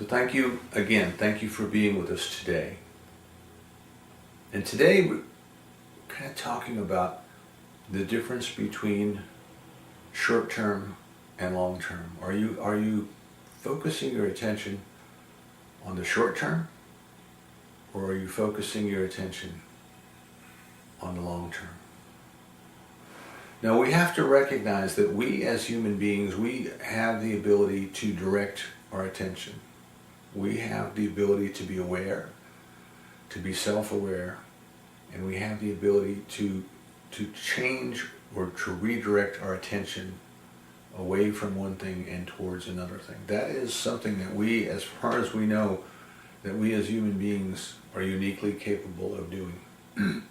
So thank you again. Thank you for being with us today. And today we're kind of talking about the difference between short-term and long-term. Are you focusing your attention on the short term, or are you focusing your attention on the long term? Now we have to recognize that we as human beings, we have the ability to direct our attention. We have the ability to be aware, to be self-aware, and we have the ability to change or to redirect our attention away from one thing and towards another thing. That is something that we, as far as we know, that we as human beings are uniquely capable of doing.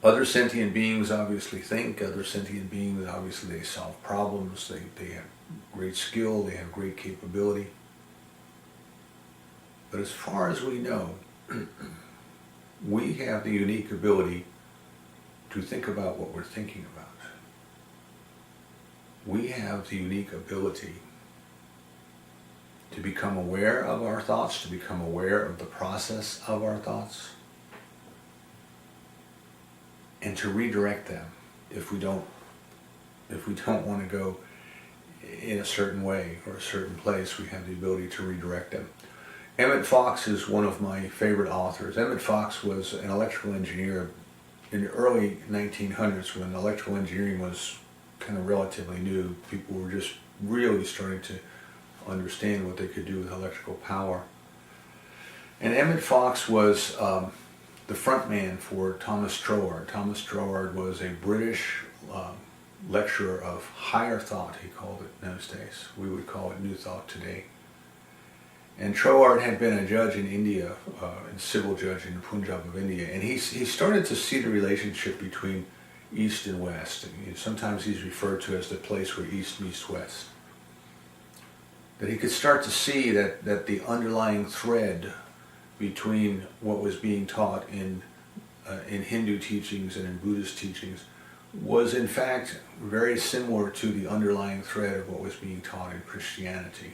Other sentient beings obviously think, other sentient beings obviously they solve problems, they have great skill, they have great capability. But as far as we know, we have the unique ability to think about what we're thinking about. We have the unique ability to become aware of our thoughts, to become aware of the process of our thoughts, and to redirect them if we don't want to go in a certain way or a certain place. We have the ability to redirect them. Emmett Fox is one of my favorite authors. Emmett Fox was an electrical engineer in the early 1900s when electrical engineering was kind of relatively new. People were just really starting to understand what they could do with electrical power. And Emmett Fox was the front man for Thomas Troward. Thomas Troward was a British lecturer of higher thought, he called it in those days. We would call it New Thought today. And Troward had been a judge in India, a civil judge in Punjab of India, and he started to see the relationship between East and West. And sometimes he's referred to as the place where East meets West. That he could start to see that the underlying thread between what was being taught in Hindu teachings and in Buddhist teachings was in fact very similar to the underlying thread of what was being taught in Christianity.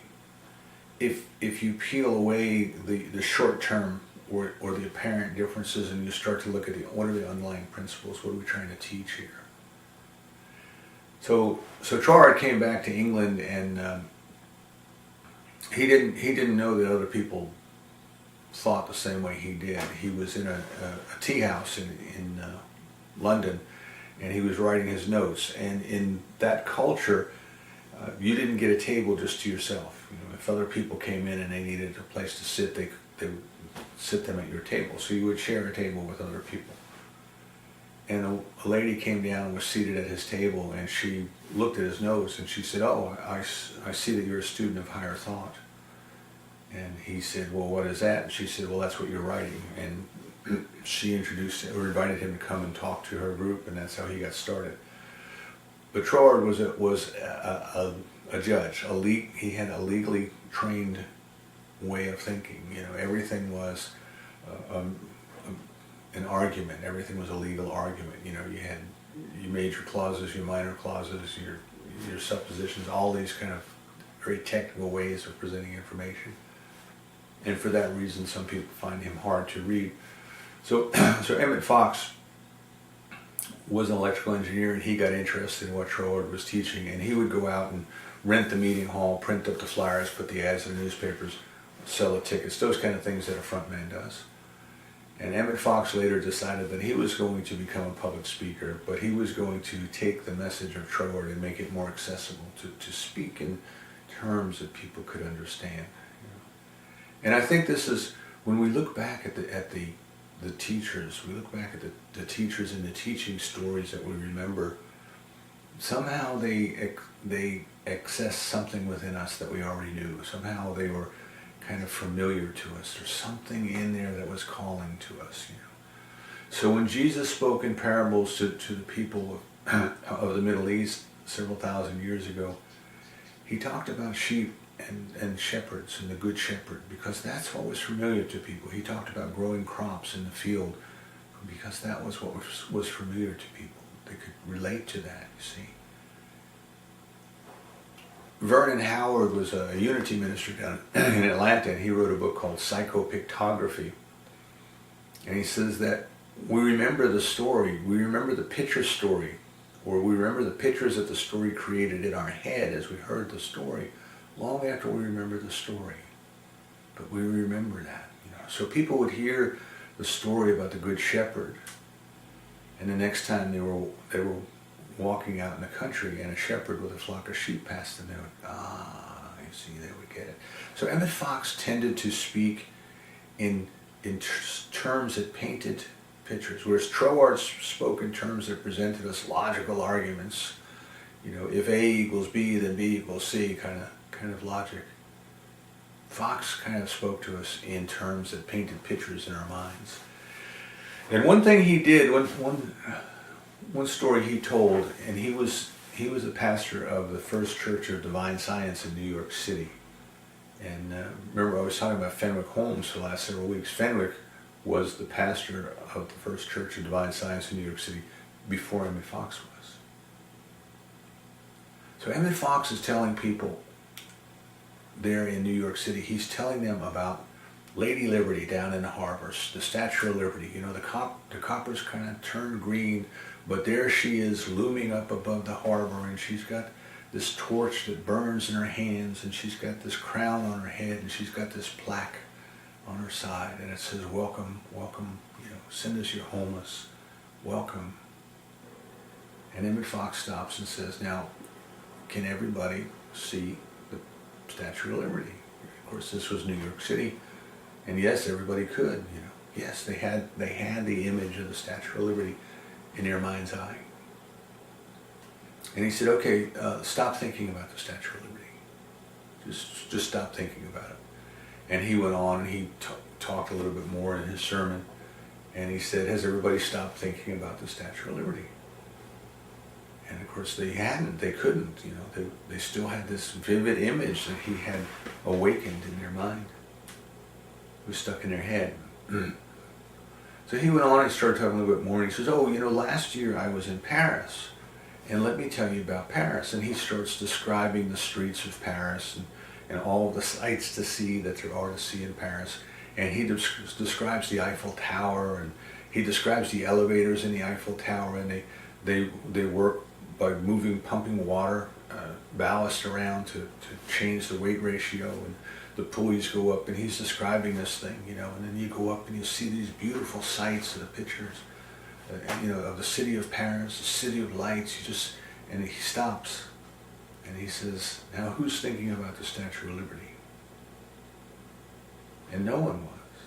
If you peel away the short term or the apparent differences and you start to look at what are the underlying principles, what are we trying to teach here? So Troward came back to England, and he didn't know that other people thought the same way he did. He was in a tea house in London, and he was writing his notes. And in that culture, you didn't get a table just to yourself. If other people came in and they needed a place to sit, they would sit them at your table. So you would share a table with other people. And a lady came down and was seated at his table, and she looked at his notes and she said, "Oh, I see that you're a student of higher thought." And he said, "Well, what is that?" And she said, "Well, that's what you're writing." And she introduced or invited him to come and talk to her group, and that's how he got started. But Troward was a judge. He had a legally trained way of thinking. Everything was an argument. Everything was a legal argument. You had your major clauses, your minor clauses, your suppositions, all these kind of very technical ways of presenting information. And for that reason, some people find him hard to read. So Emmett Fox was an electrical engineer, and he got interested in what Troward was teaching, and he would go out and rent the meeting hall, print up the flyers, put the ads in the newspapers, sell the tickets, those kind of things that a front man does. And Emmett Fox later decided that he was going to become a public speaker, but he was going to take the message of Troward and make it more accessible, to speak in terms that people could understand. And I think this is, when we look back at the teachers, we look back at the teachers and the teaching stories that we remember, somehow they access something within us that we already knew. Somehow they were kind of familiar to us. There's something in there that was calling to us. So when Jesus spoke in parables to the people of the Middle East several thousand years ago, he talked about sheep and shepherds and the good shepherd, because that's what was familiar to people. He talked about growing crops in the field because that was what was familiar to people. They could relate to that, you see. Vernon Howard was a Unity minister down in Atlanta, and he wrote a book called Psychopictography. And he says that we remember the story, we remember the picture story, or we remember the pictures that the story created in our head as we heard the story, long after we remember the story. But we remember that. So people would hear the story about the Good Shepherd, and the next time they were walking out in the country and a shepherd with a flock of sheep passed them, they would, you see, there we get it. So Emmett Fox tended to speak in terms that painted pictures, whereas Troward spoke in terms that presented us logical arguments. If A equals B, then B equals C, kind of logic. Fox kind of spoke to us in terms that painted pictures in our minds. And one thing he did, one story he told, and he was a pastor of the First Church of Divine Science in New York City. And remember, I was talking about Fenwick Holmes for the last several weeks. Fenwick was the pastor of the First Church of Divine Science in New York City before Emmett Fox was. So Emmett Fox is telling people there in New York City, he's telling them about Lady Liberty down in the harbor, the Statue of Liberty. The copper's kind of turned green, but there she is looming up above the harbor, and she's got this torch that burns in her hands, and she's got this crown on her head, and she's got this plaque on her side, and it says, "Welcome, welcome, send us your homeless, welcome." And Emmett Fox stops and says, "Now, can everybody see the Statue of Liberty?" Of course, this was New York City, and yes, everybody could. Yes, they had the image of the Statue of Liberty in their mind's eye. And he said, "Okay, stop thinking about the Statue of Liberty. Just stop thinking about it." And he went on and he talked a little bit more in his sermon, and he said, "Has everybody stopped thinking about the Statue of Liberty?" And of course they hadn't, they couldn't, they still had this vivid image that he had awakened in their mind. It was stuck in their head. So he went on and started talking a little bit more, and he says, "Last year I was in Paris, and let me tell you about Paris." And he starts describing the streets of Paris and all the sights to see that there are to see in Paris. And he describes the Eiffel Tower, and he describes the elevators in the Eiffel Tower, and they work by pumping water, ballast around to change the weight ratio, and the pulleys go up, and he's describing this thing, and then you go up and you see these beautiful sights of the pictures, of the city of Paris, the city of lights. And he stops, and he says, "Now who's thinking about the Statue of Liberty?" And no one was,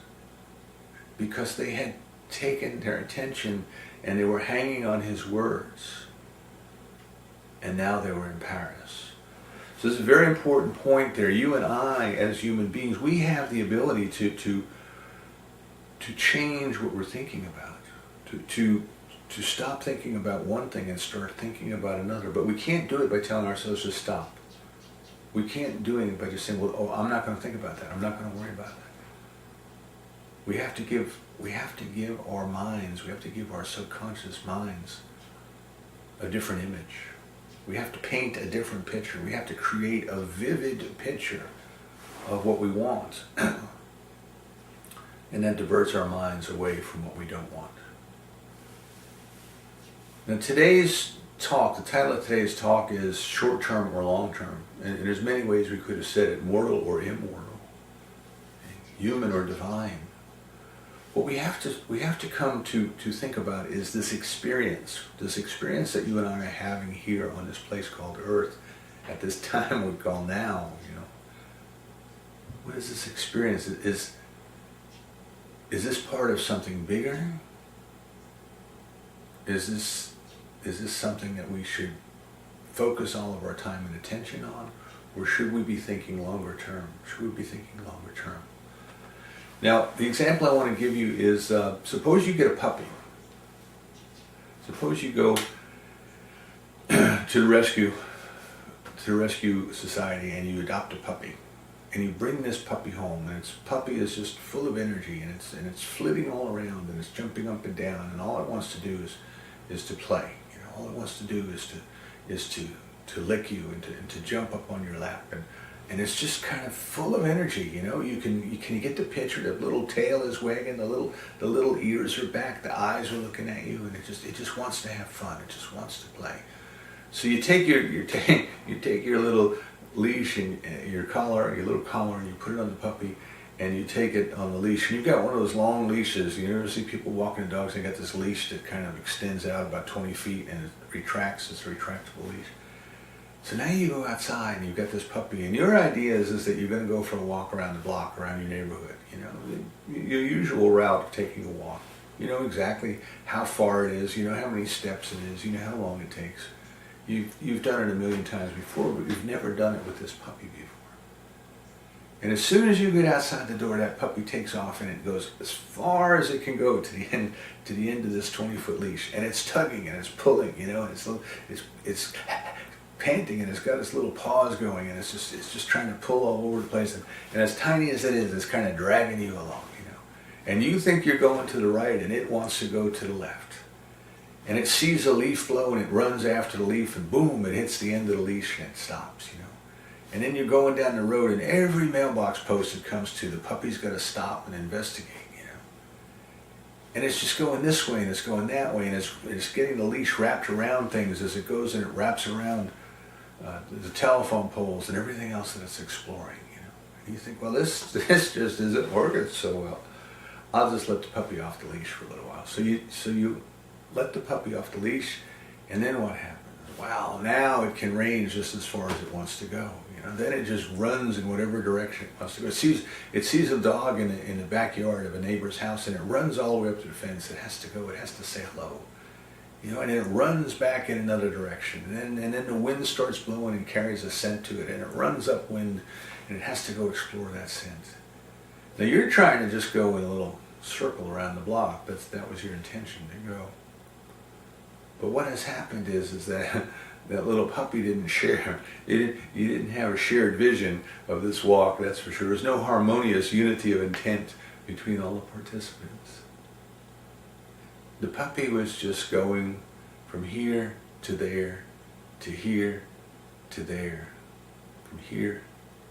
because they had taken their attention and they were hanging on his words, and now they were in Paris. So this is a very important point there. You and I, as human beings, we have the ability to change what we're thinking about, to stop thinking about one thing and start thinking about another. But we can't do it by telling ourselves to stop. We can't do it by just saying, "Well, I'm not going to think about that. I'm not going to worry about that." We have to give our minds, we have to give our subconscious minds a different image. We have to paint a different picture. We have to create a vivid picture of what we want. And that diverts our minds away from what we don't want. Now today's talk, the title of today's talk is short-term or long-term. And there's many ways we could have said it, mortal or immortal, human or divine. What we have to come to think about is this experience that you and I are having here on this place called Earth, at this time we call now. What is this experience? Is this part of something bigger? Is this something that we should focus all of our time and attention on, or should we be thinking longer term? Now, the example I want to give you is, suppose you get a puppy. Suppose you go to the rescue society and you adopt a puppy, and you bring this puppy home, and its puppy is just full of energy, and it's flitting all around, and it's jumping up and down, and all it wants to do is to play. All it wants to do is to to lick you and to jump up on your lap, and it's just kind of full of energy. You know, you get the picture. The little tail is wagging, the little ears are back, the eyes are looking at you, and it just wants to have fun. It just wants to play. So you take your little leash and your little collar, and you put it on the puppy, and you take it on the leash. And you've got one of those long leashes. You ever see people walking dogs? They got this leash that kind of extends out about 20 feet and it retracts. It's a retractable leash. So now you go outside and you've got this puppy, and your idea is that you're going to go for a walk around the block, around your neighborhood. You know, your usual route of taking a walk. You know exactly how far it is. You know how many steps it is. You know how long it takes. You've done it a million times before, but you've never done it with this puppy before. And as soon as you get outside the door, that puppy takes off and it goes as far as it can go to the end of this 20-foot leash, and it's tugging and it's pulling, you know, and it's panting, and it's got its little paws going, and it's just trying to pull all over the place, and as tiny as it is, it's kind of dragging you along, you know. And you think you're going to the right, and it wants to go to the left. And it sees a leaf blow, and it runs after the leaf, and boom, it hits the end of the leash, and it stops, you know. And then you're going down the road, and every mailbox post it comes to, the puppy's got to stop and investigate, you know. And it's just going this way, and it's going that way, and it's getting the leash wrapped around things as it goes, and it wraps around the telephone poles and everything else that it's exploring, you know. And you think, well, this just isn't working so well. I'll just let the puppy off the leash for a little while. So you let the puppy off the leash, and then what happens? Wow, now it can range just as far as it wants to go. You know, then it just runs in whatever direction it wants to go. It sees a dog in the backyard of a neighbor's house, and it runs all the way up to the fence. It has to go. It has to say hello. You know, and then it runs back in another direction. And then the wind starts blowing and carries a scent to it, and it runs upwind, and it has to go explore that scent. Now you're trying to just go in a little circle around the block. That was your intention to go. But what has happened is that that little puppy didn't share. You didn't have a shared vision of this walk, that's for sure. There's no harmonious unity of intent between all the participants. The puppy was just going from here to there, to here, to there, from here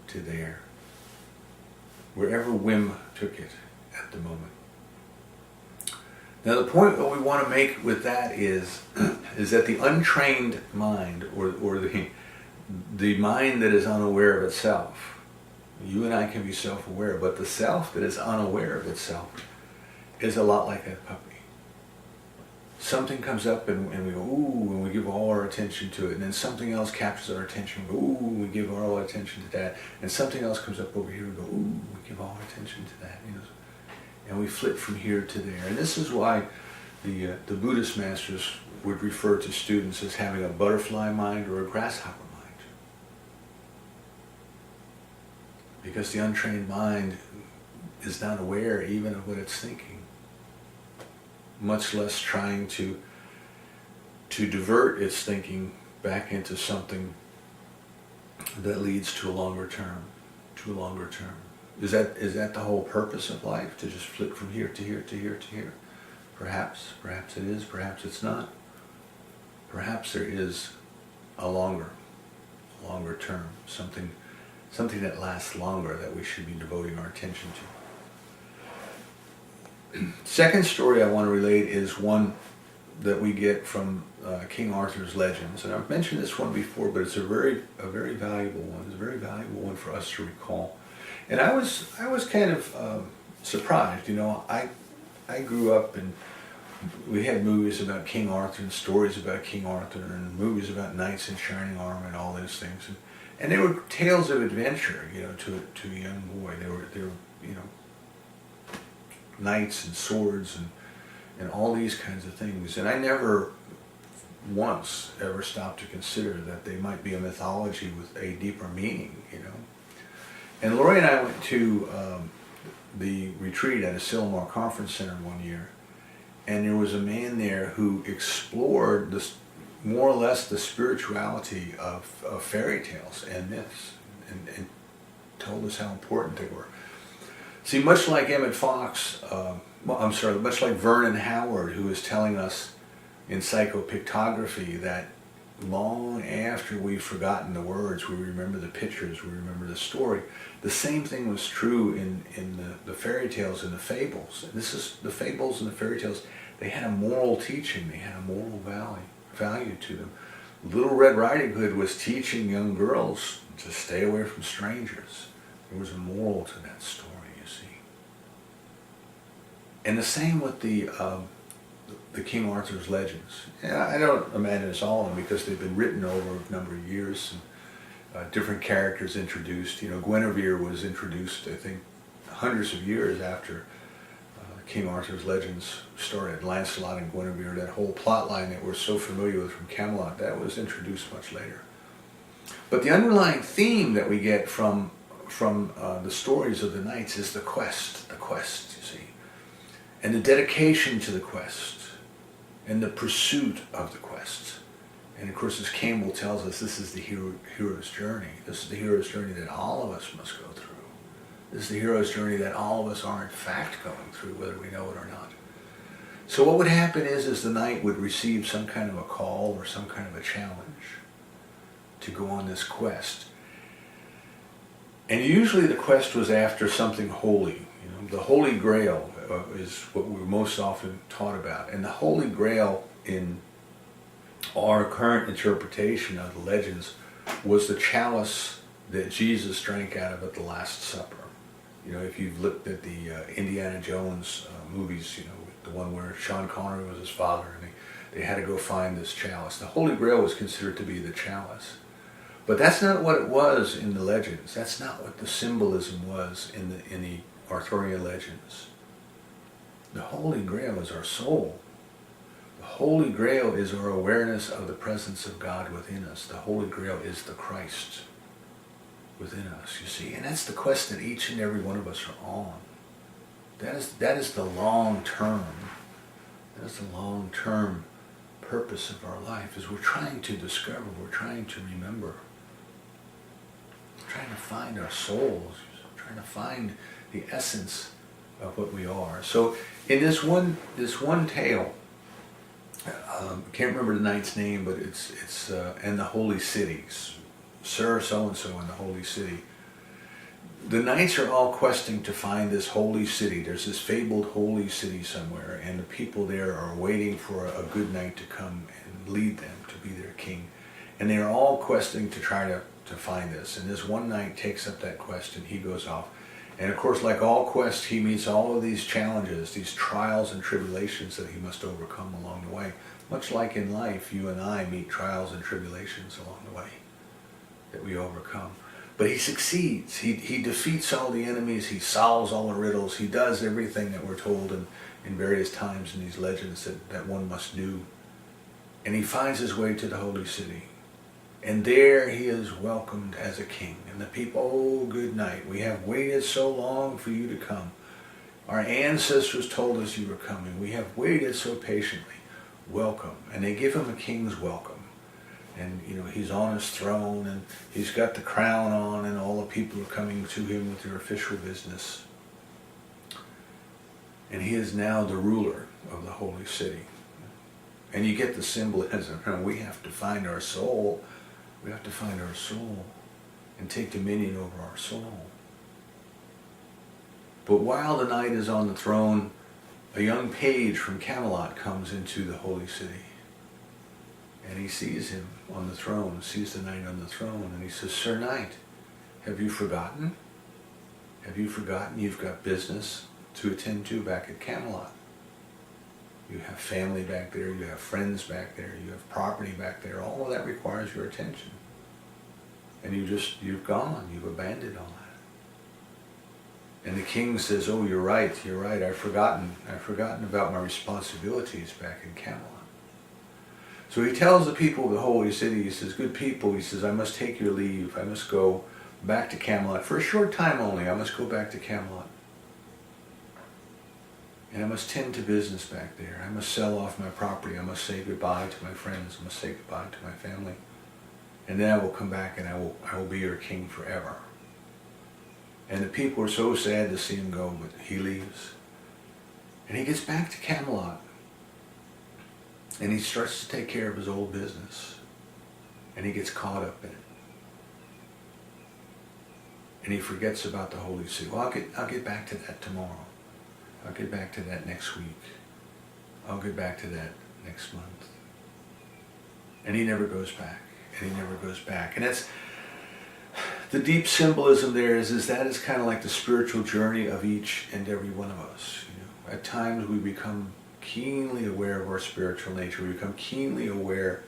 to there, wherever whim took it at the moment. Now the point that we want to make with that is that the untrained mind, or the mind that is unaware of itself, you and I can be self-aware, but the self that is unaware of itself is a lot like that puppy. Something comes up and we go, ooh, and we give all our attention to it, and then something else captures our attention, we go, ooh, and we give all our attention to that, and something else comes up over here, we go, ooh, we give all our attention to that, you know. And we flip from here to there. And this is why the Buddhist masters would refer to students as having a butterfly mind or a grasshopper mind. Because the untrained mind is not aware even of what it's thinking, much less trying to divert its thinking back into something that leads to a longer term. Is that the whole purpose of life? To just flip from here to here to here to here? Perhaps it is, perhaps it's not. Perhaps there is a longer term, something that lasts longer that we should be devoting our attention to. Second story I want to relate is one that we get from King Arthur's legends, and I've mentioned this one before, but it's a very valuable one. It's a very valuable one for us to recall. And I was kind of surprised. You know, I grew up and we had movies about King Arthur and stories about King Arthur and movies about knights in shining armor and all those things. And they were tales of adventure, you know, to a young boy. They were you know, knights and swords and all these kinds of things. And I never once ever stopped to consider that they might be a mythology with a deeper meaning, you know. And Lori and I went to the retreat at a Silmar Conference Center one year, and there was a man there who explored this, more or less the spirituality of fairy tales and myths, and told us how important they were. See, much like Emmett Fox, much like Vernon Howard, who is telling us in psychopictography that long after we've forgotten the words, we remember the pictures, we remember the story. The same thing was true in the fairy tales and the fables. This is the fables and the fairy tales. They had a moral teaching. They had a moral value to them. Little Red Riding Hood was teaching young girls to stay away from strangers. There was a moral to that story, you see. And the same with the King Arthur's legends. And I don't imagine it's all of them because they've been written over a number of years and different characters introduced. You know, Guinevere was introduced, I think, hundreds of years after King Arthur's legends started. Lancelot and Guinevere, that whole plot line that we're so familiar with from Camelot, that was introduced much later. But the underlying theme that we get from the stories of the knights is the quest, you see, and the dedication to the quest, and the pursuit of the quest. And of course, as Campbell tells us, this is the hero's journey. This is the hero's journey that all of us must go through. This is the hero's journey that all of us are in fact going through, whether we know it or not. So what would happen is the knight would receive some kind of a call or some kind of a challenge to go on this quest. And usually the quest was after something holy. You know, the Holy Grail is what we're most often taught about. And the Holy Grail in our current interpretation of the legends was the chalice that Jesus drank out of at the Last Supper. You know, if you've looked at the Indiana Jones movies, you know, the one where Sean Connery was his father and they had to go find this chalice. The Holy Grail was considered to be the chalice. But that's not what it was in the legends. That's not what the symbolism was in the Arthurian legends. The Holy Grail is our soul. The Holy Grail is our awareness of the presence of God within us. The Holy Grail is the Christ within us, you see. And that's the quest that each and every one of us are on. That is the long term. That is the long term purpose of our life, is we're trying to discover, we're trying to remember. We're trying to find our souls, trying to find the essence of what we are. So in this one tale, I can't remember the knight's name, but it's and the holy cities, Sir so-and-so in the holy city. The knights are all questing to find this holy city. There's this fabled holy city somewhere, and the people there are waiting for a good knight to come and lead them to be their king. And they are all questing to try to find this. And this one knight takes up that quest and he goes off. And of course, like all quests, he meets all of these challenges, these trials and tribulations that he must overcome along the way. Much like in life, you and I meet trials and tribulations along the way that we overcome. But he succeeds. He defeats all the enemies. He solves all the riddles. He does everything that we're told in various times in these legends that one must do. And he finds his way to the holy city. And there he is welcomed as a king. And the people, oh, good night. We have waited so long for you to come. Our ancestors told us you were coming. We have waited so patiently. Welcome. And they give him a king's welcome. And, you know, he's on his throne and he's got the crown on and all the people are coming to him with their official business. And he is now the ruler of the holy city. And you get the symbolism. We have to find our soul. We have to find our soul and take dominion over our soul. But while the knight is on the throne, a young page from Camelot comes into the holy city. And he sees him on the throne, sees the knight on the throne, and he says, Sir Knight, have you forgotten? Have you forgotten you've got business to attend to back at Camelot? You have family back there, you have friends back there, you have property back there. All of that requires your attention. And you've gone, you've abandoned all that. And the king says, oh, you're right, I've forgotten about my responsibilities back in Camelot. So he tells the people of the holy city, he says, good people, he says, I must take your leave. I must go back to Camelot. For a short time only, I must go back to Camelot. And I must tend to business back there. I must sell off my property. I must say goodbye to my friends. I must say goodbye to my family. And then I will come back and I will be your king forever. And the people are so sad to see him go, but he leaves. And he gets back to Camelot. And he starts to take care of his old business. And he gets caught up in it. And he forgets about the holy city. Well, I'll get back to that tomorrow. I'll get back to that next week. I'll get back to that next month. And he never goes back. And he never goes back. And that's the deep symbolism there is that is kind of like the spiritual journey of each and every one of us. You know, at times we become keenly aware of our spiritual nature. We become keenly aware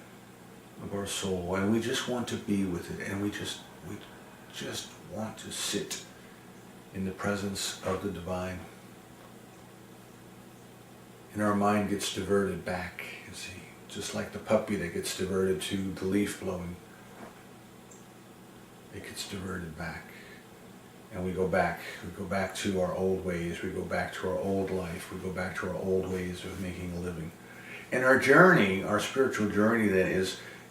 of our soul, and we just want to be with it, and we just want to sit in the presence of the divine. And our mind gets diverted back, you see, just like the puppy that gets diverted to the leaf blowing. It gets diverted back. And we go back to our old ways, we go back to our old life, we go back to our old ways of making a living. And our journey, our spiritual journey then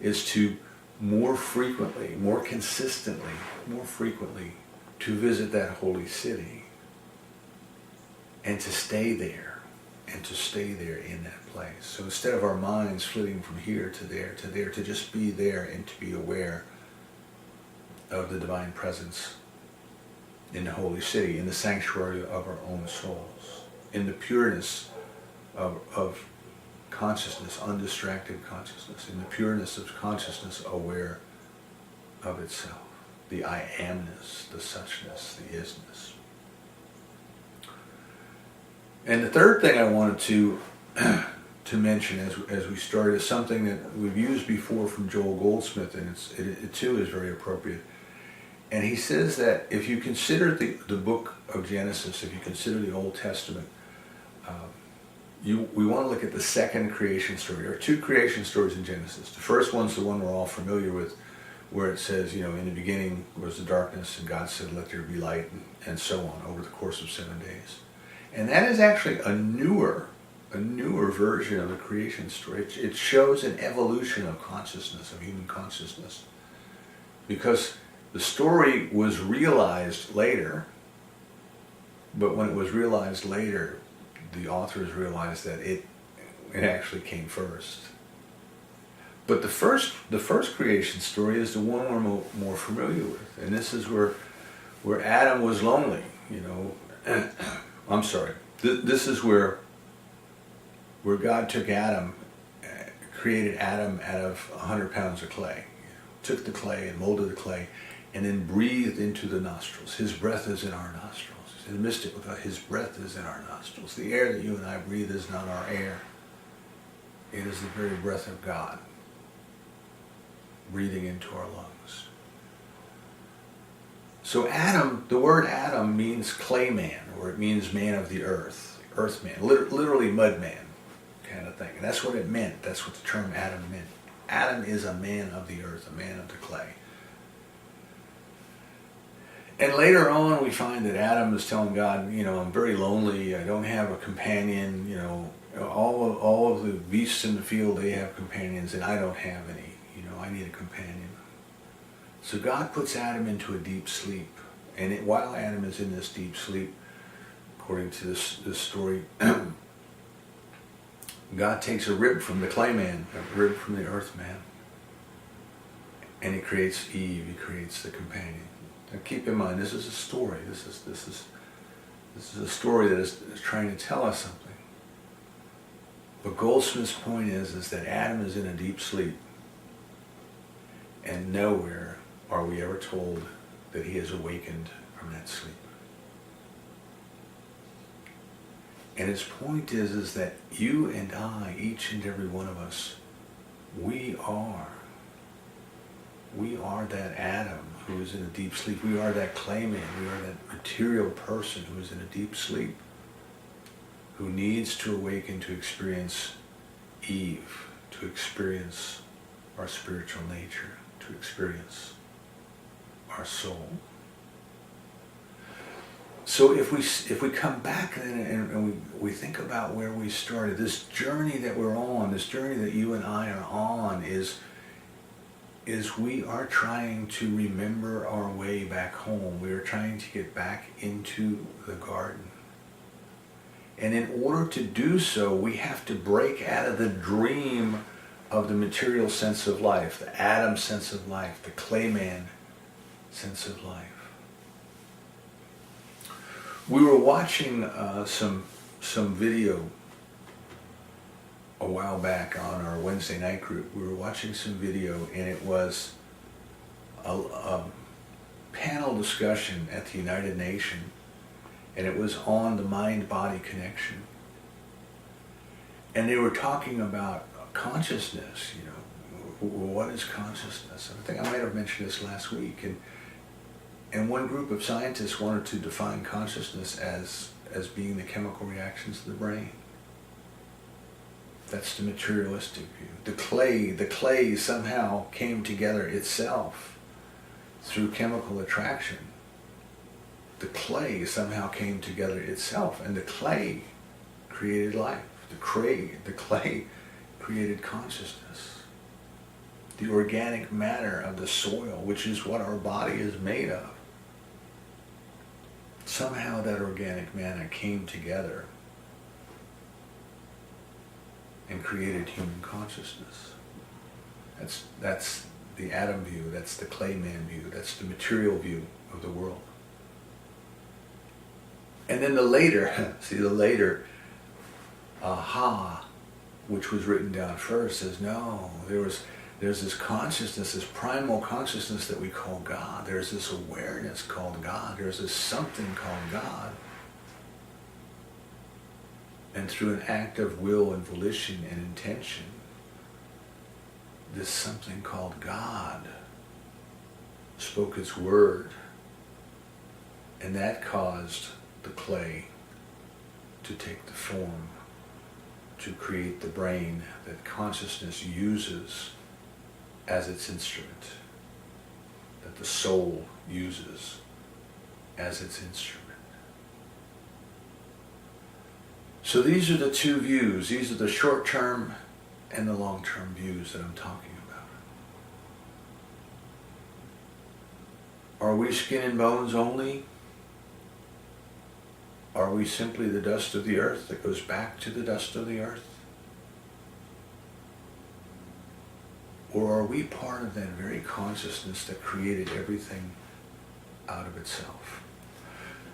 is to more frequently, more consistently, more frequently to visit that holy city and to stay there in that place. So instead of our minds flitting from here to there, to just be there and to be aware of the divine presence in the holy city, in the sanctuary of our own souls, in the pureness of consciousness, undistracted consciousness, in the pureness of consciousness aware of itself, the I amness, the suchness, the isness. And the third thing I wanted to mention as we start is something that we've used before from Joel Goldsmith, and it too is very appropriate. And he says that if you consider the book of Genesis, if you consider the Old Testament, we want to look at the second creation story. There are two creation stories in Genesis. The first one's the one we're all familiar with, where it says, in the beginning was the darkness, and God said, let there be light, and so on, over the course of 7 days. And that is actually a newer version of the creation story. It shows an evolution of consciousness, of human consciousness. Because the story was realized later, but when it was realized later, the authors realized that it actually came first. But the first creation story is the one we're more familiar with, and this is where Adam was lonely. I'm sorry. This is where God took Adam, created Adam out of 100 pounds of clay, took the clay and molded the clay, and then breathed into the nostrils. His breath is in our nostrils. In the mystic, his breath is in our nostrils. The air that you and I breathe is not our air. It is the very breath of God breathing into our lungs. So Adam, the word Adam means clay man, or it means man of the earth, earth man, literally mud man kind of thing. And that's what it meant. That's what the term Adam meant. Adam is a man of the earth, a man of the clay. And later on, we find that Adam is telling God, I'm very lonely. I don't have a companion. All of the beasts in the field, they have companions, and I don't have any. I need a companion. So God puts Adam into a deep sleep, and while Adam is in this deep sleep, according to this story, God takes a rib from the clay man, a rib from the earth man, and He creates Eve. He creates the companion. Now keep in mind, this is a story. This is a story that is trying to tell us something. But Goldsmith's point is that Adam is in a deep sleep, and nowhere are we ever told that he has awakened from that sleep. And his point is that you and I, each and every one of us, we are that Adam who is in a deep sleep. We are that clay man. We are that material person who is in a deep sleep, who needs to awaken to experience Eve, to experience our spiritual nature, to experience our soul. So if we come back and we think about where we started, this journey that we're on, this journey that you and I are on is we are trying to remember our way back home. We are trying to get back into the garden. And in order to do so, we have to break out of the dream of the material sense of life, the atom sense of life, the clayman sense of life. We were watching some video a while back on our Wednesday night group. We were watching some video, and it was a panel discussion at the United Nations, and it was on the mind-body connection. And they were talking about consciousness, you know, what is consciousness? I think I might have mentioned this last week. And one group of scientists wanted to define consciousness as being the chemical reactions of the brain. That's the materialistic view. The clay somehow came together itself through chemical attraction. The clay somehow came together itself, and the clay created life. The clay created consciousness. The organic matter of the soil, which is what our body is made of. Somehow that organic matter came together and created human consciousness. That's the atom view, that's the clayman view, that's the material view of the world. And then the later, aha, which was written down first, says no, there's this consciousness, this primal consciousness that we call God. There's this awareness called God. There's this something called God. And through an act of will and volition and intention, this something called God spoke its word, and that caused the clay to take the form, to create the brain that consciousness uses as its instrument, that the soul uses as its instrument. So these are the two views. These are the short-term and the long-term views that I'm talking about. Are we skin and bones only? Are we simply the dust of the earth that goes back to the dust of the earth? Or are we part of that very consciousness that created everything out of itself?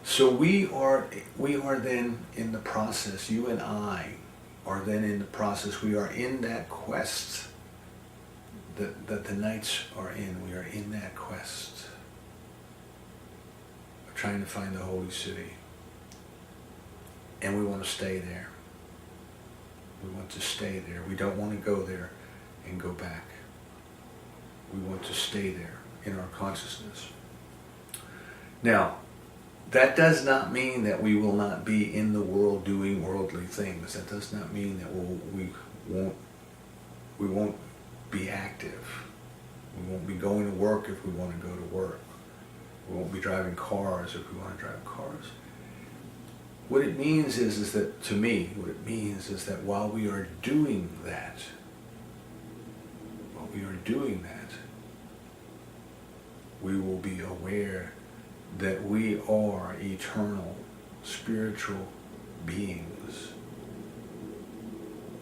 So we are then in the process, you and I are then in the process, we are in that quest that the knights are in. We are in that quest of trying to find the holy city. And we want to stay there. We want to stay there. We don't want to go there and go back. We want to stay there in our consciousness. Now, that does not mean that we will not be in the world doing worldly things. That does not mean that we won't be active. We won't be going to work if we want to go to work. We won't be driving cars if we want to drive cars. What it means is that, to me, what it means is that while we are doing that, we will be aware that we are eternal spiritual beings,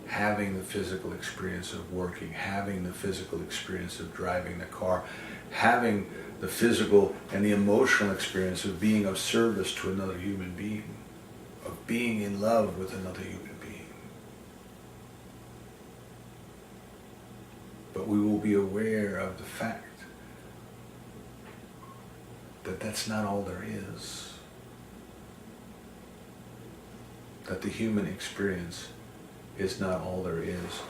having the physical experience of working, having the physical experience of driving the car, having the physical and the emotional experience of being of service to another human being, of being in love with another human being. But we will be aware of the fact that that's not all there is. That the human experience is not all there is.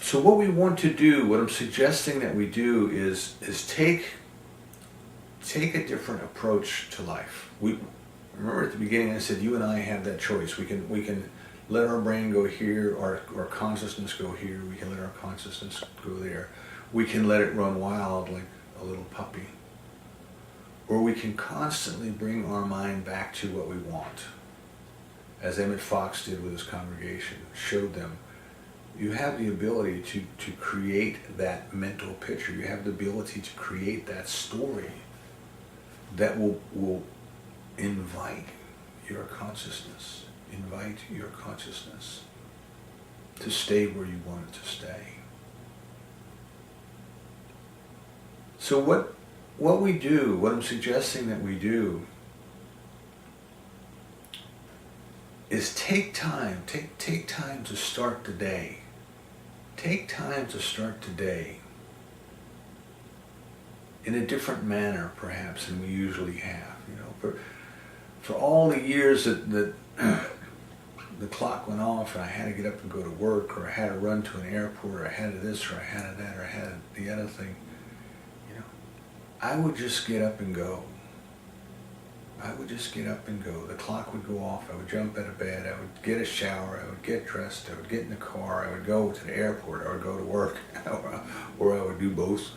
So what we want to do, what I'm suggesting that we do is take a different approach to life. We remember at the beginning I said you and I have that choice. We can let our brain go here, our consciousness go here, we can let our consciousness go there. We can let it run wild like a little puppy. Or we can constantly bring our mind back to what we want. As Emmett Fox did with his congregation, showed them, you have the ability to create that mental picture. You have the ability to create that story that will invite your consciousness. Invite your consciousness. to stay where you want it to stay. So what we do, what I'm suggesting that we do, is take time to start the day. Take time to start today in a different manner, perhaps, than we usually have. You know, for all the years that the clock went off and I had to get up and go to work, or I had to run to an airport, or I had this, or I had that, or I had the other thing, you know, I would just get up and go. I would just get up and go. The clock would go off. I would jump out of bed. I would get a shower. I would get dressed. I would get in the car. I would go to the airport. I would go to work, or I would do both.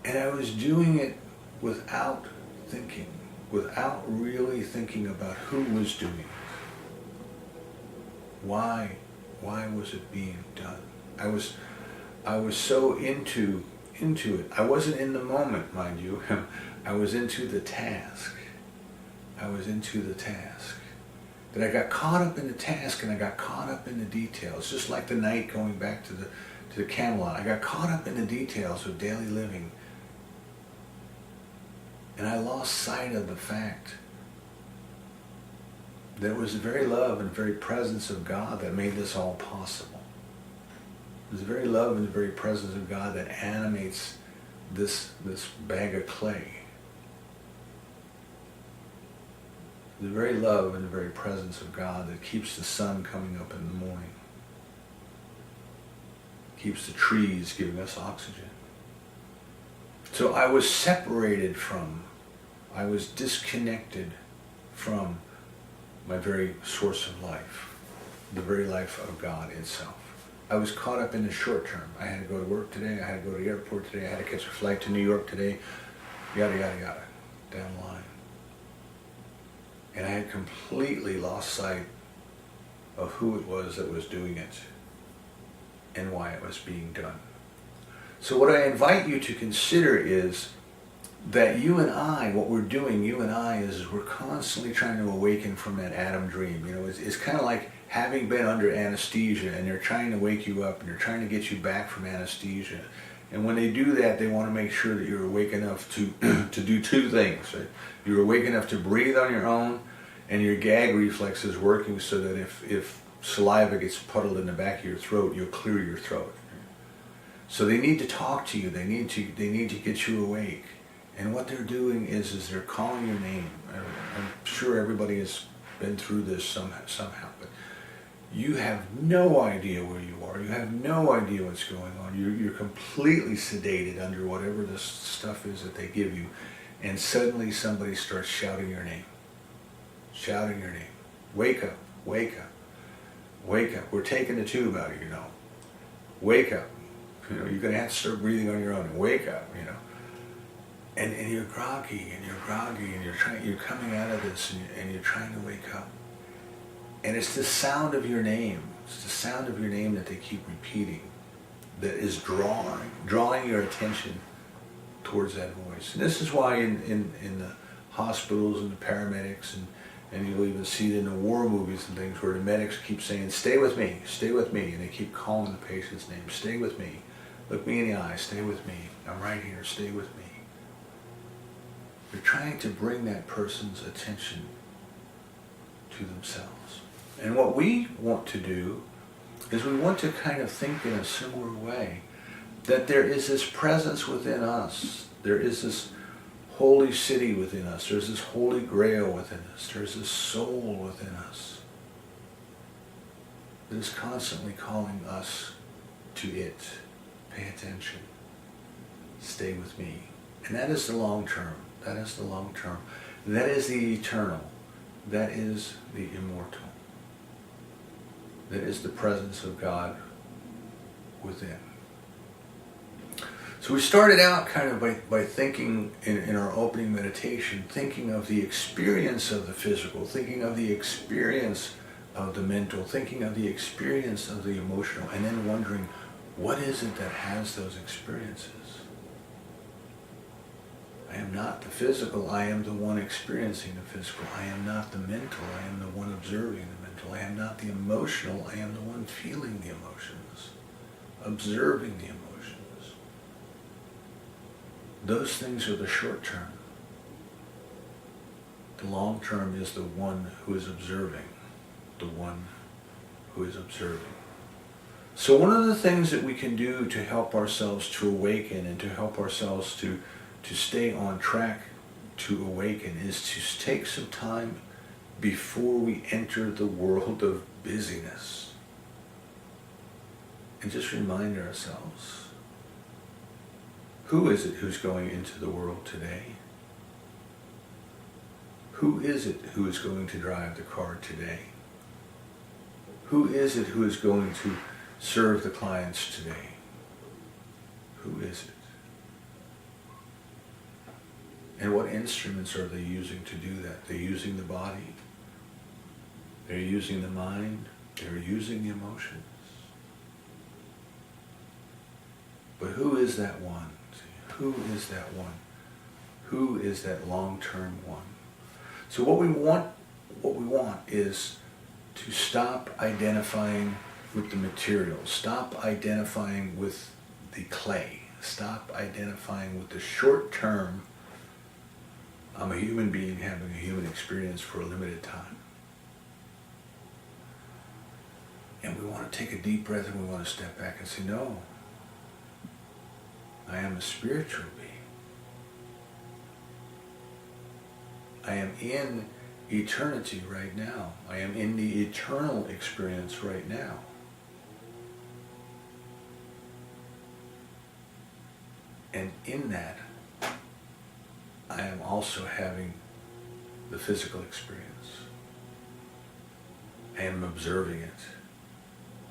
And I was doing it without thinking, without really thinking about who was doing it. Why was it being done? I was so into it. I wasn't in the moment, mind you. I was into the task. I was into the task. That I got caught up in the task, and I got caught up in the details. Just like the knight going back to the Camelot. I got caught up in the details of daily living. And I lost sight of the fact that it was the very love and very presence of God that made this all possible. It was the very love and the very presence of God that animates this bag of clay. The very love and the very presence of God that keeps the sun coming up in the morning. Keeps the trees giving us oxygen. So I was separated from, I was disconnected from my very source of life, the very life of God itself. I was caught up in the short term. I had to go to work today, I had to go to the airport today, I had to catch a flight to New York today, yada, yada, yada, down the line. And I had completely lost sight of who it was that was doing it and why it was being done. So what I invite you to consider is that you and I, what we're doing, you and I, is we're constantly trying to awaken from that Adam dream. You know, it's kind of like having been under anesthesia, and they're trying to wake you up, and they're trying to get you back from anesthesia. And when they do that, they want to make sure that you're awake enough to do two things. Right? You're awake enough to breathe on your own, and your gag reflex is working so that if saliva gets puddled in the back of your throat, you'll clear your throat. So they need to talk to you. They need to get you awake. And what they're doing is they're calling your name. I'm sure everybody has been through this somehow, but you have no idea where you are. You have no idea what's going on. You're completely sedated under whatever this stuff is that they give you, and suddenly somebody starts shouting your name. Shouting your name. Wake up, wake up, wake up. We're taking the tube out of you, know. Wake up. You know, you're going to have to start breathing on your own and wake up, you know. And you're groggy, and you're coming out of this, and you're trying to wake up. And it's the sound of your name. It's the sound of your name that they keep repeating that is drawing your attention towards that voice. And this is why in the hospitals and the paramedics, and you'll even see it in the war movies and things, where the medics keep saying, stay with me, and they keep calling the patient's name, stay with me, look me in the eye, stay with me, I'm right here, stay with me. They're trying to bring that person's attention to themselves. And what we want to do is we want to kind of think in a similar way, that there is this presence within us, there is this holy city within us, there's this holy grail within us, there's this soul within us that is constantly calling us to it. Pay attention. Stay with me. And that is the long term. That is the long term. That is the eternal. That is the immortal. That is the presence of God within. So we started out kind of by thinking in our opening meditation, thinking of the experience of the physical, thinking of the experience of the mental, thinking of the experience of the emotional, and then wondering, what is it that has those experiences? I am not the physical, I am the one experiencing the physical. I am not the mental, I am the one observing the mental. I am not the emotional, I am the one feeling the emotions, observing the emotions. Those things are the short term. The long term is the one who is observing, the one who is observing. So one of the things that we can do to help ourselves to awaken and to help ourselves to stay on track to awaken is to take some time before we enter the world of busyness and just remind ourselves, who is it who's going into the world today? Who is it who is going to drive the car today? Who is it who is going to serve the clients today? Who is it? And what instruments are they using to do that? They're using the body. They're using the mind. They're using the emotions. But who is that one? Who is that one? Who is that long-term one? So what we want is to stop identifying with the material. Stop identifying with the clay. Stop identifying with the short-term, I'm a human being having a human experience for a limited time. And we want to take a deep breath and we want to step back and say, no, I am a spiritual being. I am in eternity right now. I am in the eternal experience right now. And in that, I am also having the physical experience. I am observing it.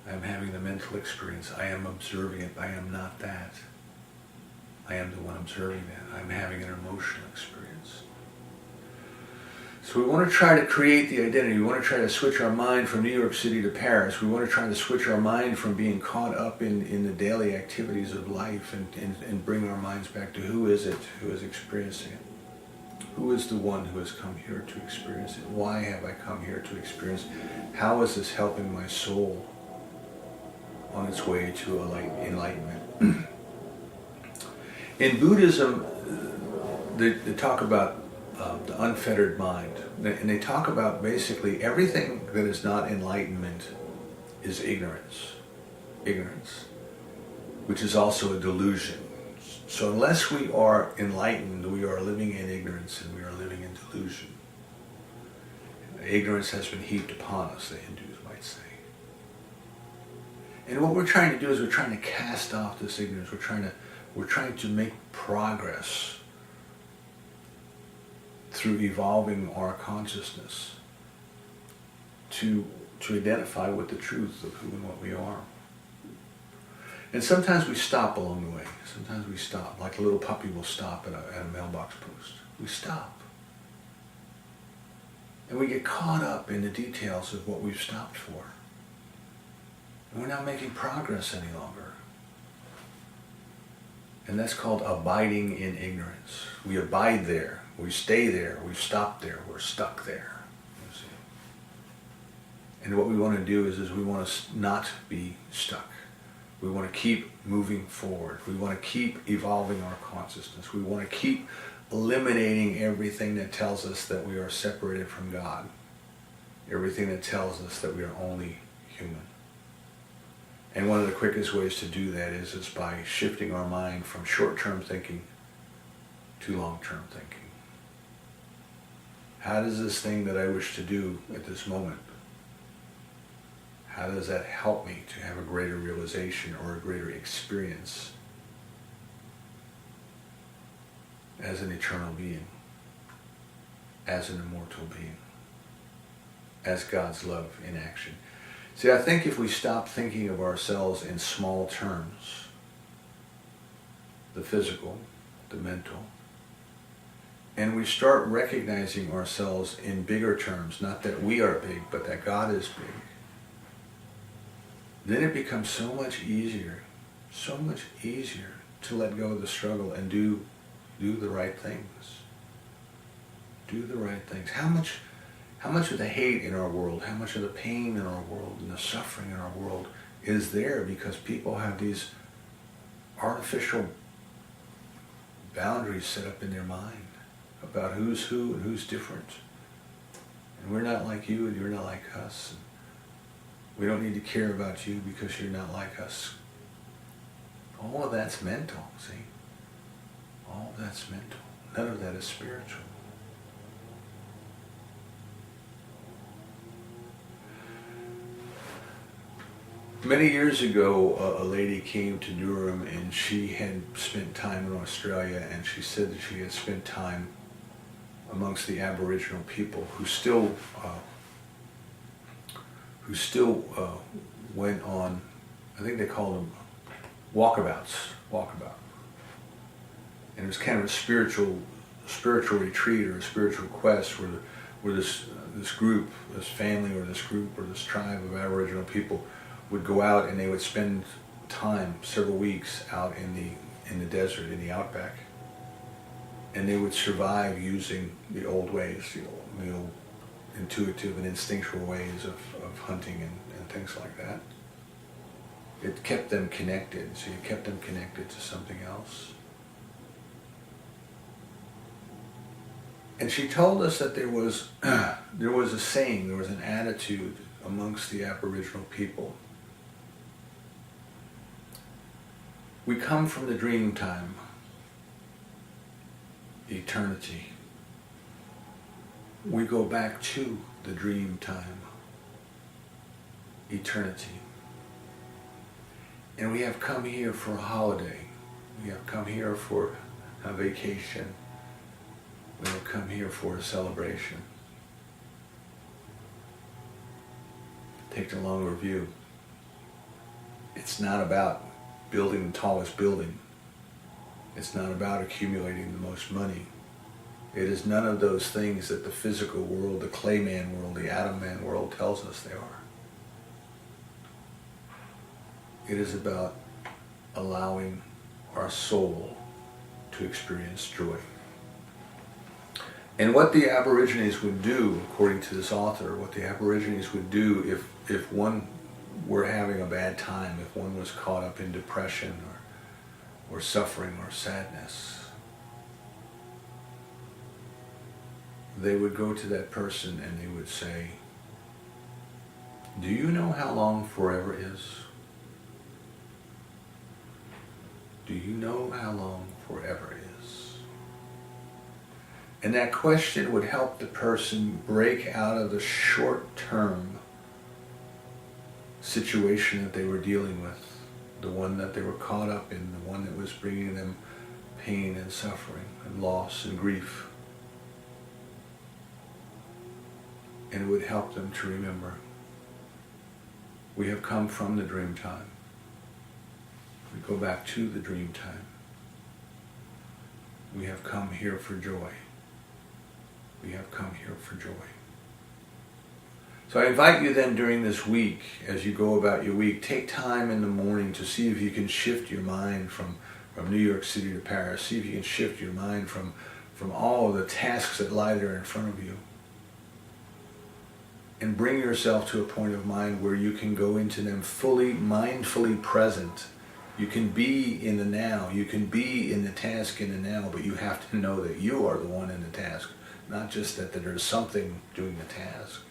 I am having the mental experience. I am observing it. I am not that. I am the one observing that. I am having an emotional experience. So we want to try to create the identity. We want to try to switch our mind from New York City to Paris. We want to try to switch our mind from being caught up in the daily activities of life and bring our minds back to who is it who is experiencing it. Who is the one who has come here to experience it? Why have I come here to experience it? How is this helping my soul on its way to enlightenment? In Buddhism, they talk about the unfettered mind. And they talk about basically everything that is not enlightenment is ignorance. Ignorance, which is also a delusion. So unless we are enlightened, we are living in ignorance and we are living in delusion. Ignorance has been heaped upon us, the Hindus might say. And what we're trying to do is we're trying to cast off this ignorance. We're trying to make progress through evolving our consciousness to identify with the truth of who and what we are. And sometimes we stop along the way. Sometimes we stop, like a little puppy will stop at a mailbox post. We stop. And we get caught up in the details of what we've stopped for. And we're not making progress any longer. And that's called abiding in ignorance. We abide there. We stay there. We've stopped there. We're stuck there. You see? And what we want to do is we want to not be stuck. We want to keep moving forward. We want to keep evolving our consciousness. We want to keep eliminating everything that tells us that we are separated from God. Everything that tells us that we are only human. And one of the quickest ways to do that is by shifting our mind from short-term thinking to long-term thinking. How does this thing that I wish to do at this moment, how does that help me to have a greater realization or a greater experience as an eternal being, as an immortal being, as God's love in action? See, I think if we stop thinking of ourselves in small terms, the physical, the mental, and we start recognizing ourselves in bigger terms, not that we are big, but that God is big, then it becomes so much easier to let go of the struggle and do Do the right things. Do the right things. How much of the hate in our world, how much of the pain in our world and the suffering in our world is there because people have these artificial boundaries set up in their mind about who's who and who's different. And we're not like you and you're not like us. And we don't need to care about you because you're not like us. All of that's mental, see? All of that's mental. None of that is spiritual. Many years ago, a lady came to Durham and she had spent time in Australia, and she said that she had spent time amongst the Aboriginal people who still went on, I think they called them walkabout. And it was kind of a spiritual retreat or a spiritual quest where this group, this family or this group or this tribe of Aboriginal people would go out and they would spend time, several weeks, out in the desert, in the outback. And they would survive using the old ways, the old intuitive and instinctual ways of hunting and things like that. It kept them connected, so it kept them connected to something else. And she told us that there was a saying, there was an attitude amongst the Aboriginal people. We come from the dream time, eternity. We go back to the dream time, eternity. And we have come here for a holiday. We have come here for a vacation. We have come here for a celebration. Take the longer view. It's not about building the tallest building. It's not about accumulating the most money. It is none of those things that the physical world, the clay man world, the atom man world tells us they are. It is about allowing our soul to experience joy. And what the Aborigines would do, according to this author, what the Aborigines would do if one were having a bad time, if one was caught up in depression or suffering or sadness, they would go to that person and they would say, "Do you know how long forever is? Do you know how long forever is?" And that question would help the person break out of the short-term situation that they were dealing with, the one that they were caught up in, the one that was bringing them pain and suffering and loss and grief. And it would help them to remember, we have come from the dream time. We go back to the dream time. We have come here for joy. We have come here for joy. So I invite you then during this week, as you go about your week, take time in the morning to see if you can shift your mind from New York City to Paris. See if you can shift your mind from all of the tasks that lie there in front of you. And bring yourself to a point of mind where you can go into them fully, mindfully present. You can be in the now. You can be in the task in the now, but you have to know that you are the one in the task. Not just that there's something doing the task,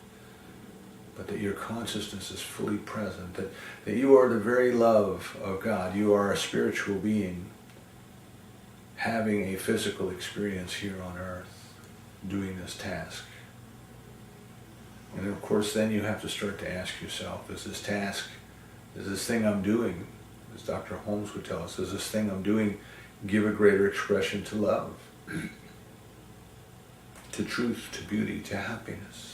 but that your consciousness is fully present, that you are the very love of God. You are a spiritual being having a physical experience here on earth, doing this task. And of course then you have to start to ask yourself, does this thing I'm doing, as Dr. Holmes would tell us, does this thing I'm doing give a greater expression to love, to truth, to beauty, to happiness?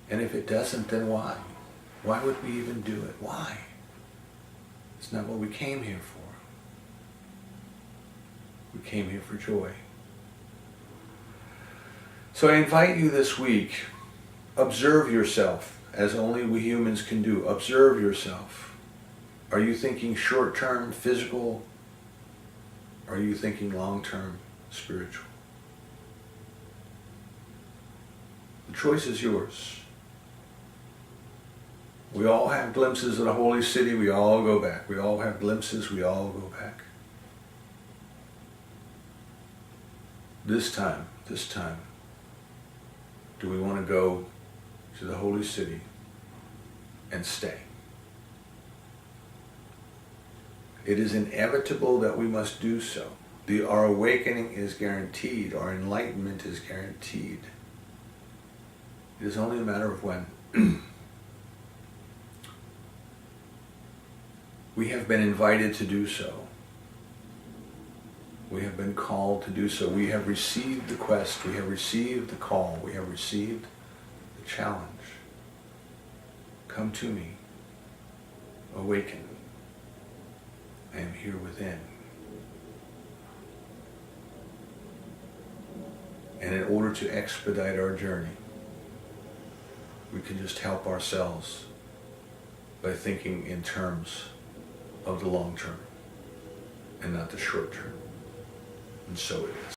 And if it doesn't, then why? Why would we even do it? Why? It's not what we came here for. We came here for joy. So I invite you this week, observe yourself, as only we humans can do. Observe yourself. Are you thinking short-term, physical, Are you thinking long-term spiritual? The choice is yours. We all have glimpses of the holy city. We all go back. We all have glimpses. We all go back. This time, do we want to go to the holy city and stay? It is inevitable that we must do so. Our awakening is guaranteed. Our enlightenment is guaranteed. It is only a matter of when. We have been invited to do so. We have been called to do so. We have received the quest. We have received the call. We have received the challenge. Come to me. Awaken. I am here within. And in order to expedite our journey, we can just help ourselves by thinking in terms of the long term and not the short term. And so it is.